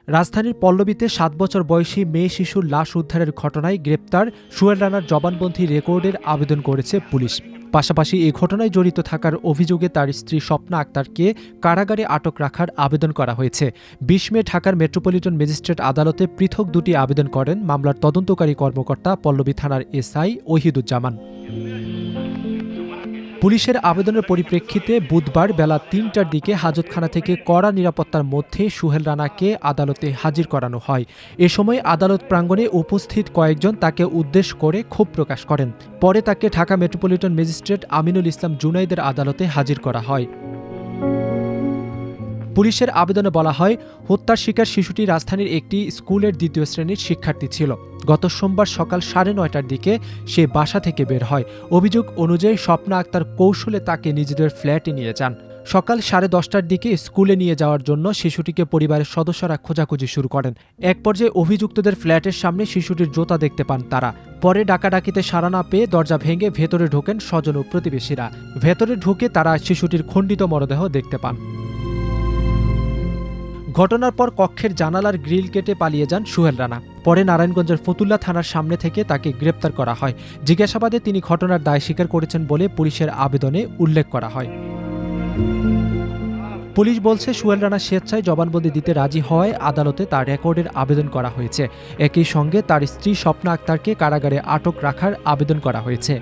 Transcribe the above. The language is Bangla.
রাজধানীর পল্লবীতে ৭ বছর বয়সী মেয়ে শিশুর লাশ উদ্ধারের ঘটনায় গ্রেপ্তার সোহেল রানার জবানবন্দি রেকর্ডের আবেদন করেছে পুলিশ। পাশাপাশি এই ঘটনায় জড়িত থাকার অভিযোগে তার স্ত্রী স্বপ্না আক্তারকে কারাগারে আটক রাখার আবেদন করা হয়েছে। ২০ মে ঢাকার মেট্রোপলিটন ম্যাজিস্ট্রেট আদালতে পৃথক দুটি আবেদন করেন মামলার তদন্তকারী কর্মকর্তা পল্লবী থানার এসআই ওহিদুজ্জামান। পুলিশের আবেদনের পরিপ্রেক্ষিতে বুধবার বেলা ৩টার দিকে হাজতখানা থেকে কড়া নিরাপত্তার মধ্যে সোহেল রানাকে আদালতে হাজির করানো হয়। এ সময় আদালত প্রাঙ্গণে উপস্থিত কয়েকজন তাকে উদ্দেশ্য করে ক্ষোভ প্রকাশ করেন। পরে তাকে ঢাকা মেট্রোপলিটন ম্যাজিস্ট্রেট আমিনুল ইসলাম জুনাইদের আদালতে হাজির করা হয়। পুলিশের আবেদনে বলা হয়, হত্যার শিকার শিশুটি রাজধানীর একটি স্কুলের ২য় শ্রেণীর শিক্ষার্থী ছিল। গত সোমবার সকাল ৯:৩০টার দিকে সে বাসা থেকে বের হয়। অভিযোগ অনুযায়ী স্বপ্না আক্তার কৌশলে তাকে নিজেদের ফ্ল্যাটে নিয়ে যান। সকাল 10:30টার দিকে স্কুলে নিয়ে যাওয়ার জন্য শিশুটিকে পরিবারের সদস্যরা খোঁজাখুঁজি শুরু করেন। এক পর্যায়ে অভিযুক্তদের ফ্ল্যাটের সামনে শিশুটির জুতা দেখতে পান তারা। পরে ডাকাডাকিতে সাড়া না পেয়ে দরজা ভেঙে ভেতরে ঢোকেন স্বজন ও প্রতিবেশীরা। ভেতরে ঢুকে তারা শিশুটির খণ্ডিত মরদেহ দেখতে পান। ঘটনার পর কক্ষের জানালার গ্রিল কেটে পালিয়ে যান সোহেল রানা। পরে নারায়ণগঞ্জের ফতুল্লা থানার সামনে থেকে তাকে গ্রেপ্তার করা হয়। জিজ্ঞাসাবাদে তিনি ঘটনার দায় স্বীকার করেছেন বলে পুলিশের আবেদনে উল্লেখ করা হয়। পুলিশ বলছে, সোহেল রানা স্বেচ্ছায় জবানবন্দি দিতে রাজি হওয়ায় আদালতে তার রেকর্ডের আবেদন করা হয়েছে। একই সঙ্গে তার স্ত্রী স্বপ্না আক্তারকে কারাগারে আটক রাখার আবেদন করা হয়েছে।